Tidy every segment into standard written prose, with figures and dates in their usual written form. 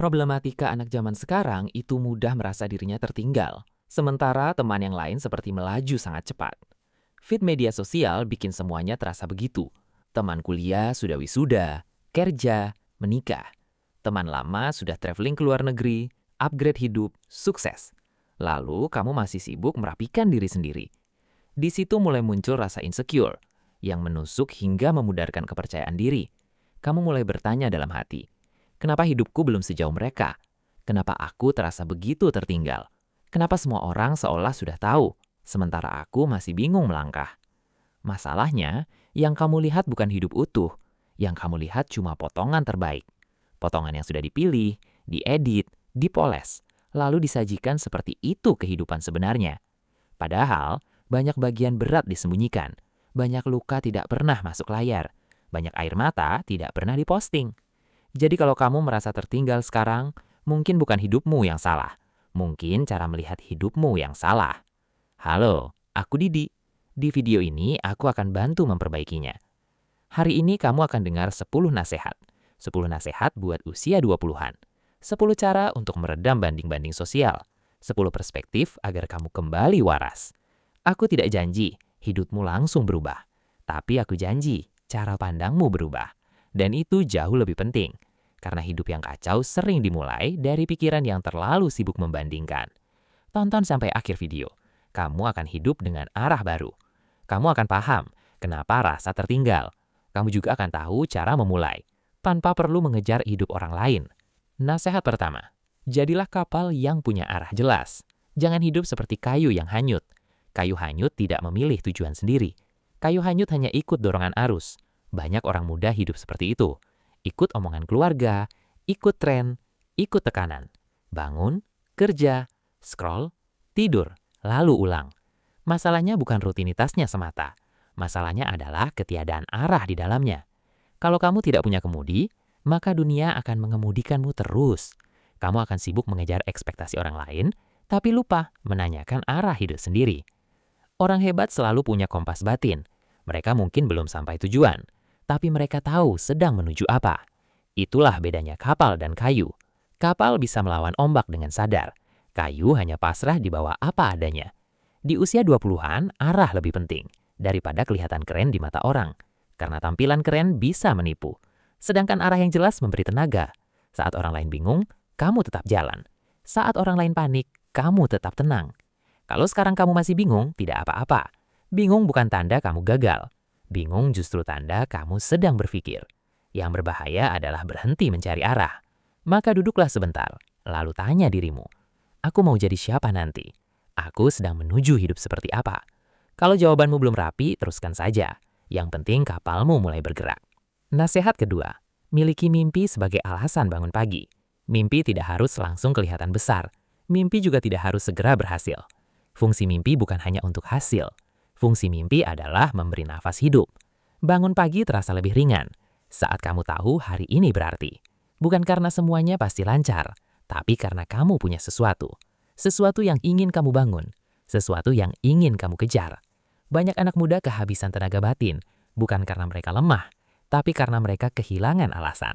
Problematika anak zaman sekarang itu mudah merasa dirinya tertinggal, sementara teman yang lain seperti melaju sangat cepat. Feed media sosial bikin semuanya terasa begitu. Teman kuliah sudah wisuda, kerja, menikah. Teman lama sudah traveling ke luar negeri, upgrade hidup, sukses. Lalu kamu masih sibuk merapikan diri sendiri. Di situ mulai muncul rasa insecure, yang menusuk hingga memudarkan kepercayaan diri. Kamu mulai bertanya dalam hati, kenapa hidupku belum sejauh mereka? Kenapa aku terasa begitu tertinggal? Kenapa semua orang seolah sudah tahu, sementara aku masih bingung melangkah? Masalahnya, yang kamu lihat bukan hidup utuh. Yang kamu lihat cuma potongan terbaik. Potongan yang sudah dipilih, diedit, dipoles, lalu disajikan seperti itu kehidupan sebenarnya. Padahal, banyak bagian berat disembunyikan. Banyak luka tidak pernah masuk layar. Banyak air mata tidak pernah diposting. Jadi kalau kamu merasa tertinggal sekarang, mungkin bukan hidupmu yang salah. Mungkin cara melihat hidupmu yang salah. Halo, aku Didi. Di video ini aku akan bantu memperbaikinya. Hari ini kamu akan dengar 10 nasihat. 10 nasihat buat usia 20-an. 10 cara untuk meredam banding-banding sosial. 10 perspektif agar kamu kembali waras. Aku tidak janji hidupmu langsung berubah. Tapi aku janji cara pandangmu berubah. Dan itu jauh lebih penting. Karena hidup yang kacau sering dimulai dari pikiran yang terlalu sibuk membandingkan. Tonton sampai akhir video. Kamu akan hidup dengan arah baru. Kamu akan paham kenapa rasa tertinggal. Kamu juga akan tahu cara memulai, tanpa perlu mengejar hidup orang lain. Nasihat pertama, jadilah kapal yang punya arah jelas. Jangan hidup seperti kayu yang hanyut. Kayu hanyut tidak memilih tujuan sendiri. Kayu hanyut hanya ikut dorongan arus. Banyak orang muda hidup seperti itu. Ikut omongan keluarga, ikut tren, ikut tekanan. Bangun, kerja, scroll, tidur, lalu ulang. Masalahnya bukan rutinitasnya semata. Masalahnya adalah ketiadaan arah di dalamnya. Kalau kamu tidak punya kemudi, maka dunia akan mengemudikanmu terus. Kamu akan sibuk mengejar ekspektasi orang lain, tapi lupa menanyakan arah hidup sendiri. Orang hebat selalu punya kompas batin. Mereka mungkin belum sampai tujuan, tapi mereka tahu sedang menuju apa. Itulah bedanya kapal dan kayu. Kapal bisa melawan ombak dengan sadar. Kayu hanya pasrah di bawah apa adanya. Di usia 20-an, arah lebih penting daripada kelihatan keren di mata orang. Karena tampilan keren bisa menipu. Sedangkan arah yang jelas memberi tenaga. Saat orang lain bingung, kamu tetap jalan. Saat orang lain panik, kamu tetap tenang. Kalau sekarang kamu masih bingung, tidak apa-apa. Bingung bukan tanda kamu gagal. Bingung justru tanda kamu sedang berpikir. Yang berbahaya adalah berhenti mencari arah. Maka duduklah sebentar, lalu tanya dirimu, aku mau jadi siapa nanti? Aku sedang menuju hidup seperti apa? Kalau jawabanmu belum rapi, teruskan saja. Yang penting kapalmu mulai bergerak. Nasihat kedua, miliki mimpi sebagai alasan bangun pagi. Mimpi tidak harus langsung kelihatan besar. Mimpi juga tidak harus segera berhasil. Fungsi mimpi bukan hanya untuk hasil. Fungsi mimpi adalah memberi nafas hidup. Bangun pagi terasa lebih ringan saat kamu tahu hari ini berarti. Bukan karena semuanya pasti lancar, tapi karena kamu punya sesuatu. Sesuatu yang ingin kamu bangun, sesuatu yang ingin kamu kejar. Banyak anak muda kehabisan tenaga batin, bukan karena mereka lemah, tapi karena mereka kehilangan alasan.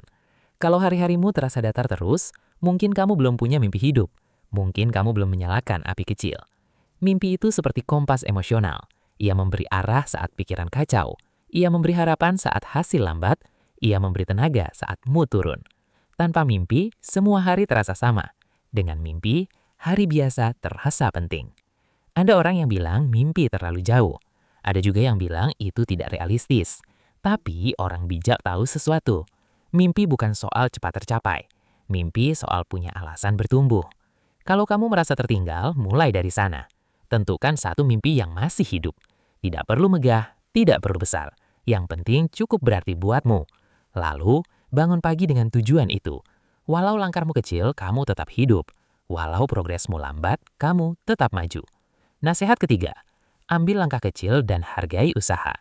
Kalau hari-harimu terasa datar terus, mungkin kamu belum punya mimpi hidup. Mungkin kamu belum menyalakan api kecil. Mimpi itu seperti kompas emosional. Ia memberi arah saat pikiran kacau. Ia memberi harapan saat hasil lambat. Ia memberi tenaga saat mood turun. Tanpa mimpi, semua hari terasa sama. Dengan mimpi, hari biasa terasa penting. Ada orang yang bilang mimpi terlalu jauh. Ada juga yang bilang itu tidak realistis. Tapi orang bijak tahu sesuatu. Mimpi bukan soal cepat tercapai. Mimpi soal punya alasan bertumbuh. Kalau kamu merasa tertinggal, mulai dari sana. Tentukan satu mimpi yang masih hidup. Tidak perlu megah, tidak perlu besar. Yang penting cukup berarti buatmu. Lalu, bangun pagi dengan tujuan itu. Walau langkahmu kecil, kamu tetap hidup. Walau progresmu lambat, kamu tetap maju. Nasihat ketiga, ambil langkah kecil dan hargai usaha.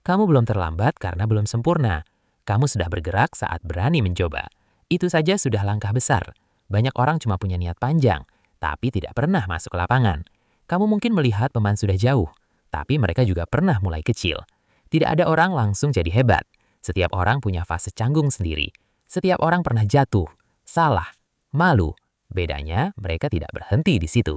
Kamu belum terlambat karena belum sempurna. Kamu sudah bergerak saat berani mencoba. Itu saja sudah langkah besar. Banyak orang cuma punya niat panjang, tapi tidak pernah masuk ke lapangan. Kamu mungkin melihat teman sudah jauh, tapi mereka juga pernah mulai kecil. Tidak ada orang langsung jadi hebat. Setiap orang punya fase canggung sendiri. Setiap orang pernah jatuh, salah, Malu. Bedanya, mereka tidak berhenti di situ.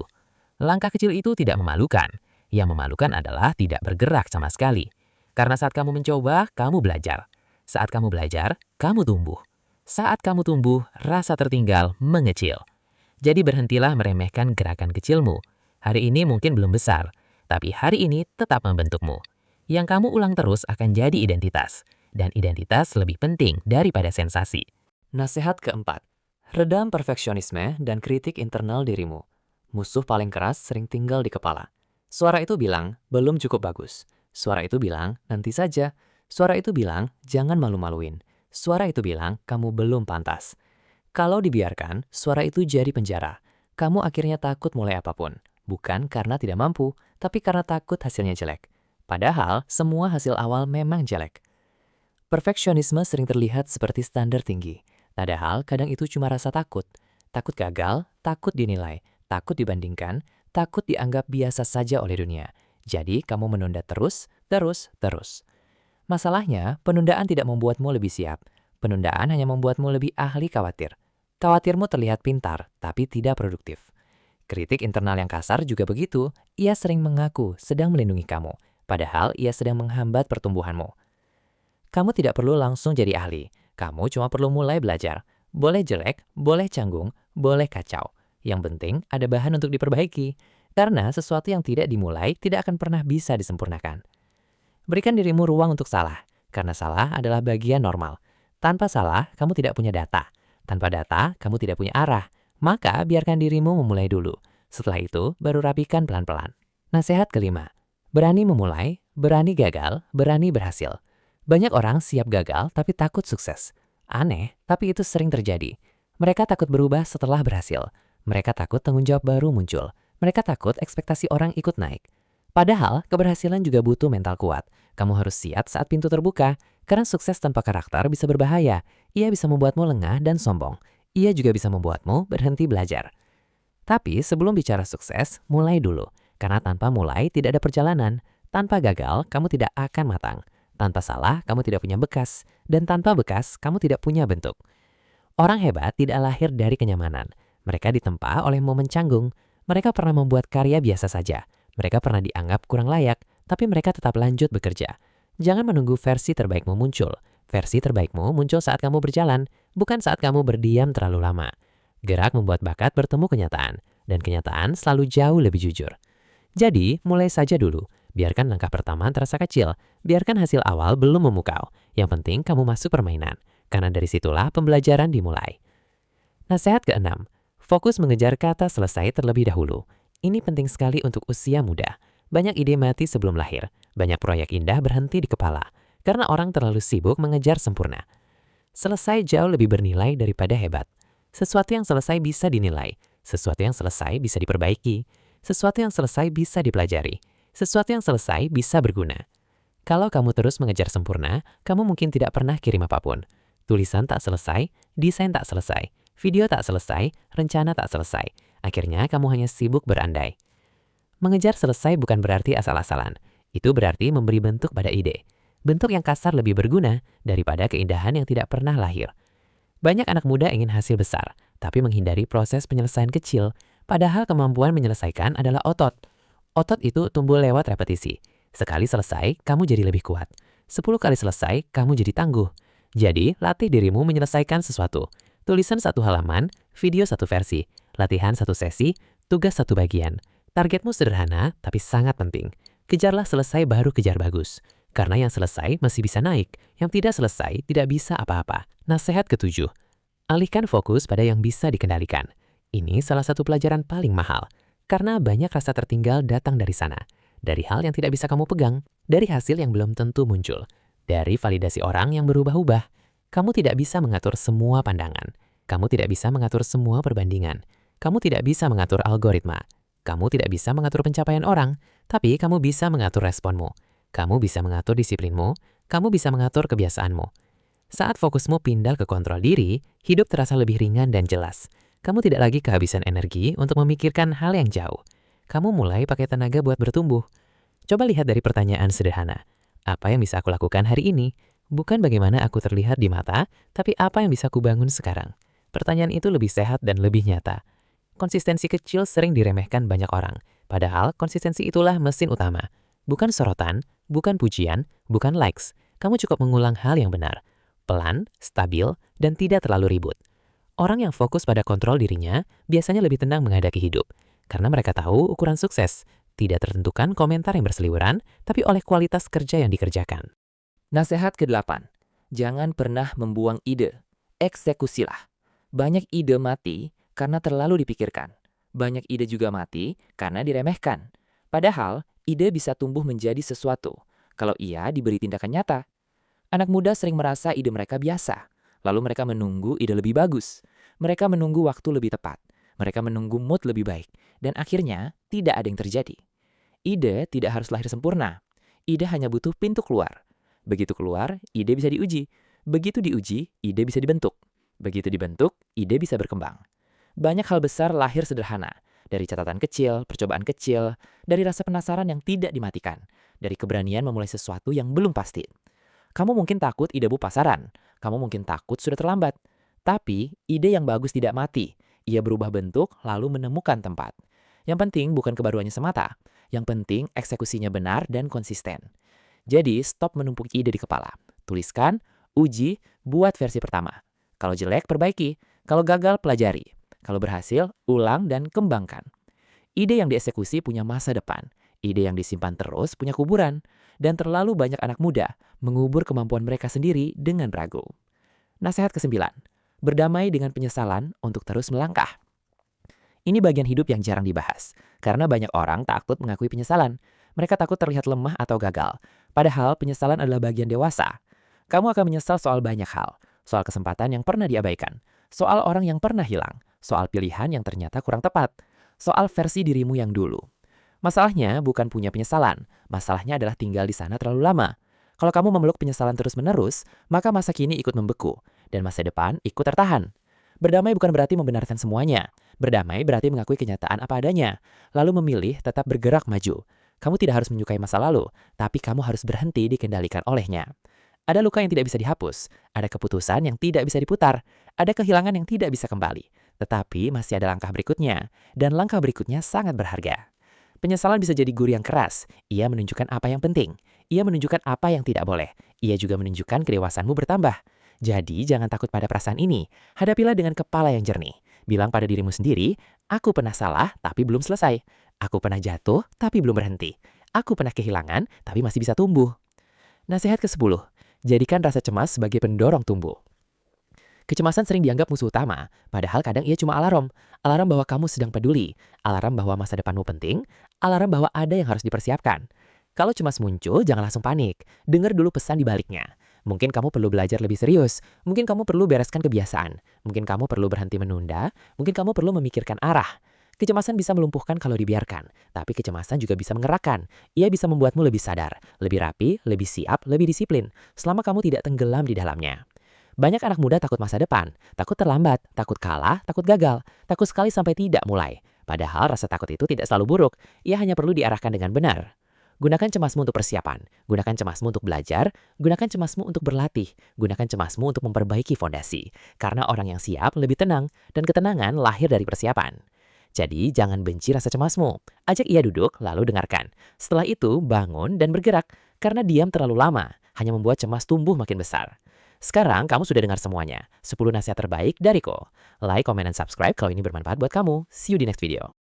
Langkah kecil itu tidak memalukan. Yang memalukan adalah tidak bergerak sama sekali. Karena saat kamu mencoba, kamu belajar. Saat kamu belajar, kamu tumbuh. Saat kamu tumbuh, rasa tertinggal mengecil. Jadi berhentilah meremehkan gerakan kecilmu. Hari ini mungkin belum besar, tapi hari ini tetap membentukmu. Yang kamu ulang terus akan jadi identitas. Dan identitas lebih penting daripada sensasi. Nasihat keempat. Redam perfeksionisme dan kritik internal dirimu. Musuh paling keras sering tinggal di kepala. Suara itu bilang, belum cukup bagus. Suara itu bilang, nanti saja. Suara itu bilang, jangan malu-maluin. Suara itu bilang, kamu belum pantas. Kalau dibiarkan, suara itu jadi penjara. Kamu akhirnya takut mulai apapun. Bukan karena tidak mampu, tapi karena takut hasilnya jelek. Padahal, semua hasil awal memang jelek. Perfeksionisme sering terlihat seperti standar tinggi. Padahal, kadang itu cuma rasa takut. Takut gagal, takut dinilai, takut dibandingkan, takut dianggap biasa saja oleh dunia. Jadi, kamu menunda terus. Masalahnya, penundaan tidak membuatmu lebih siap. Penundaan hanya membuatmu lebih ahli khawatir. Khawatirmu terlihat pintar, tapi tidak produktif. Kritik internal yang kasar juga begitu. Ia sering mengaku sedang melindungi kamu, padahal ia sedang menghambat pertumbuhanmu. Kamu tidak perlu langsung jadi ahli. Kamu cuma perlu mulai belajar. Boleh jelek, boleh canggung, boleh kacau. Yang penting ada bahan untuk diperbaiki. Karena sesuatu yang tidak dimulai tidak akan pernah bisa disempurnakan. Berikan dirimu ruang untuk salah. Karena salah adalah bagian normal. Tanpa salah, kamu tidak punya data. Tanpa data, kamu tidak punya arah. Maka biarkan dirimu memulai dulu. Setelah itu, baru rapikan pelan-pelan. Nasihat kelima. Berani memulai, berani gagal, berani berhasil. Banyak orang siap gagal tapi takut sukses. Aneh, tapi itu sering terjadi. Mereka takut berubah setelah berhasil. Mereka takut tanggung jawab baru muncul. Mereka takut ekspektasi orang ikut naik. Padahal, keberhasilan juga butuh mental kuat. Kamu harus siap saat pintu terbuka. Karena sukses tanpa karakter bisa berbahaya. Ia bisa membuatmu lengah dan sombong. Ia juga bisa membuatmu berhenti belajar. Tapi sebelum bicara sukses, mulai dulu. Karena tanpa mulai tidak ada perjalanan. Tanpa gagal, kamu tidak akan matang. Tanpa salah, kamu tidak punya bekas. Dan tanpa bekas, kamu tidak punya bentuk. Orang hebat tidak lahir dari kenyamanan. Mereka ditempa oleh momen canggung. Mereka pernah membuat karya biasa saja. Mereka pernah dianggap kurang layak, tapi mereka tetap lanjut bekerja. Jangan menunggu versi terbaikmu muncul. Versi terbaikmu muncul saat kamu berjalan, bukan saat kamu berdiam terlalu lama. Gerak membuat bakat bertemu kenyataan, dan kenyataan selalu jauh lebih jujur. Jadi, mulai saja dulu. Biarkan langkah pertama terasa kecil. Biarkan hasil awal belum memukau. Yang penting kamu masuk permainan, karena dari situlah pembelajaran dimulai. Nasihat keenam. Fokus mengejar kata selesai terlebih dahulu. Ini penting sekali untuk usia muda. Banyak ide mati sebelum lahir. Banyak proyek indah berhenti di kepala. Karena orang terlalu sibuk mengejar sempurna. Selesai jauh lebih bernilai daripada hebat. Sesuatu yang selesai bisa dinilai. Sesuatu yang selesai bisa diperbaiki. Sesuatu yang selesai bisa dipelajari. Sesuatu yang selesai bisa berguna. Kalau kamu terus mengejar sempurna, kamu mungkin tidak pernah kirim apapun. Tulisan tak selesai, desain tak selesai, video tak selesai, rencana tak selesai. Akhirnya kamu hanya sibuk berandai. Mengejar selesai bukan berarti asal-asalan. Itu berarti memberi bentuk pada ide. Bentuk yang kasar lebih berguna daripada keindahan yang tidak pernah lahir. Banyak anak muda ingin hasil besar, tapi menghindari proses penyelesaian kecil. Padahal kemampuan menyelesaikan adalah otot. Otot itu tumbuh lewat repetisi. Sekali selesai, kamu jadi lebih kuat. 10 kali selesai, kamu jadi tangguh. Jadi, latih dirimu menyelesaikan sesuatu. Tulisan 1 halaman, video 1 versi, latihan 1 sesi, tugas 1 bagian. Targetmu sederhana, tapi sangat penting. Kejarlah selesai baru kejar bagus. Karena yang selesai masih bisa naik, yang tidak selesai tidak bisa apa-apa. Nasihat ketujuh. Alihkan fokus pada yang bisa dikendalikan. Ini salah satu pelajaran paling mahal. Karena banyak rasa tertinggal datang dari sana. Dari hal yang tidak bisa kamu pegang. Dari hasil yang belum tentu muncul. Dari validasi orang yang berubah-ubah. Kamu tidak bisa mengatur semua pandangan. Kamu tidak bisa mengatur semua perbandingan. Kamu tidak bisa mengatur algoritma. Kamu tidak bisa mengatur pencapaian orang. Tapi kamu bisa mengatur responmu. Kamu bisa mengatur disiplinmu. Kamu bisa mengatur kebiasaanmu. Saat fokusmu pindah ke kontrol diri, hidup terasa lebih ringan dan jelas. Kamu tidak lagi kehabisan energi untuk memikirkan hal yang jauh. Kamu mulai pakai tenaga buat bertumbuh. Coba lihat dari pertanyaan sederhana. Apa yang bisa aku lakukan hari ini? Bukan bagaimana aku terlihat di mata, tapi apa yang bisa kubangun sekarang. Pertanyaan itu lebih sehat dan lebih nyata. Konsistensi kecil sering diremehkan banyak orang, padahal konsistensi itulah mesin utama. Bukan sorotan, bukan pujian, bukan likes. Kamu cukup mengulang hal yang benar, pelan, stabil, dan tidak terlalu ribut. Orang yang fokus pada kontrol dirinya biasanya lebih tenang menghadapi hidup, karena mereka tahu ukuran sukses tidak tertentukan komentar yang berseliweran, tapi oleh kualitas kerja yang dikerjakan. Nasihat ke-8. Jangan pernah membuang ide. Eksekusilah. Banyak ide mati karena terlalu dipikirkan. Banyak ide juga mati karena diremehkan. Padahal, ide bisa tumbuh menjadi sesuatu kalau ia diberi tindakan nyata. Anak muda sering merasa ide mereka biasa. Lalu mereka menunggu ide lebih bagus. Mereka menunggu waktu lebih tepat. Mereka menunggu mood lebih baik. Dan akhirnya, tidak ada yang terjadi. Ide tidak harus lahir sempurna. Ide hanya butuh pintu keluar. Begitu keluar, ide bisa diuji. Begitu diuji, ide bisa dibentuk. Begitu dibentuk, ide bisa berkembang. Banyak hal besar lahir sederhana. Dari catatan kecil, percobaan kecil, dari rasa penasaran yang tidak dimatikan, dari keberanian memulai sesuatu yang belum pasti. Kamu mungkin takut idemu pasaran. Kamu mungkin takut sudah terlambat. Tapi, ide yang bagus tidak mati. Ia berubah bentuk lalu menemukan tempat. Yang penting bukan kebaruannya semata. Yang penting eksekusinya benar dan konsisten. Jadi, stop menumpuk ide di kepala. Tuliskan, uji, buat versi pertama. Kalau jelek, perbaiki. Kalau gagal, pelajari. Kalau berhasil, ulang dan kembangkan. Ide yang dieksekusi punya masa depan. Ide yang disimpan terus punya kuburan. Dan terlalu banyak anak muda mengubur kemampuan mereka sendiri dengan ragu. Nasihat ke-9. Berdamai dengan penyesalan untuk terus melangkah. Ini bagian hidup yang jarang dibahas. Karena banyak orang takut mengakui penyesalan. Mereka takut terlihat lemah atau gagal. Padahal penyesalan adalah bagian dewasa. Kamu akan menyesal soal banyak hal. Soal kesempatan yang pernah diabaikan. Soal orang yang pernah hilang. Soal pilihan yang ternyata kurang tepat. Soal versi dirimu yang dulu. Masalahnya bukan punya penyesalan. Masalahnya adalah tinggal di sana terlalu lama. Kalau kamu memeluk penyesalan terus-menerus, maka masa kini ikut membeku. Dan masa depan ikut tertahan. Berdamai bukan berarti membenarkan semuanya. Berdamai berarti mengakui kenyataan apa adanya. Lalu memilih tetap bergerak maju. Kamu tidak harus menyukai masa lalu, tapi kamu harus berhenti dikendalikan olehnya. Ada luka yang tidak bisa dihapus, ada keputusan yang tidak bisa diputar, ada kehilangan yang tidak bisa kembali. Tetapi masih ada langkah berikutnya, dan langkah berikutnya sangat berharga. Penyesalan bisa jadi guru yang keras. Ia menunjukkan apa yang penting. Ia menunjukkan apa yang tidak boleh. Ia juga menunjukkan kedewasaanmu bertambah. Jadi jangan takut pada perasaan ini. Hadapilah dengan kepala yang jernih. Bilang pada dirimu sendiri, aku pernah salah tapi belum selesai. Aku pernah jatuh tapi belum berhenti. Aku pernah kehilangan tapi masih bisa tumbuh. Nasihat ke-10. Jadikan rasa cemas sebagai pendorong tumbuh. Kecemasan sering dianggap musuh utama, padahal kadang ia cuma alarm. Alarm bahwa kamu sedang peduli, alarm bahwa masa depanmu penting, alarm bahwa ada yang harus dipersiapkan. Kalau cemas muncul, jangan langsung panik. Dengar dulu pesan di baliknya. Mungkin kamu perlu belajar lebih serius, mungkin kamu perlu bereskan kebiasaan, mungkin kamu perlu berhenti menunda, mungkin kamu perlu memikirkan arah. Kecemasan bisa melumpuhkan kalau dibiarkan, tapi kecemasan juga bisa menggerakkan. Ia bisa membuatmu lebih sadar, lebih rapi, lebih siap, lebih disiplin, selama kamu tidak tenggelam di dalamnya. Banyak anak muda takut masa depan, takut terlambat, takut kalah, takut gagal, takut sekali sampai tidak mulai. Padahal rasa takut itu tidak selalu buruk, ia hanya perlu diarahkan dengan benar. Gunakan cemasmu untuk persiapan, gunakan cemasmu untuk belajar, gunakan cemasmu untuk berlatih, gunakan cemasmu untuk memperbaiki fondasi. Karena orang yang siap lebih tenang, dan ketenangan lahir dari persiapan. Jadi jangan benci rasa cemasmu, ajak ia duduk lalu dengarkan. Setelah itu bangun dan bergerak, karena diam terlalu lama, hanya membuat cemas tumbuh makin besar. Sekarang kamu sudah dengar semuanya, 10 nasihat terbaik dariku. Like, comment, dan subscribe kalau ini bermanfaat buat kamu. See you di next video.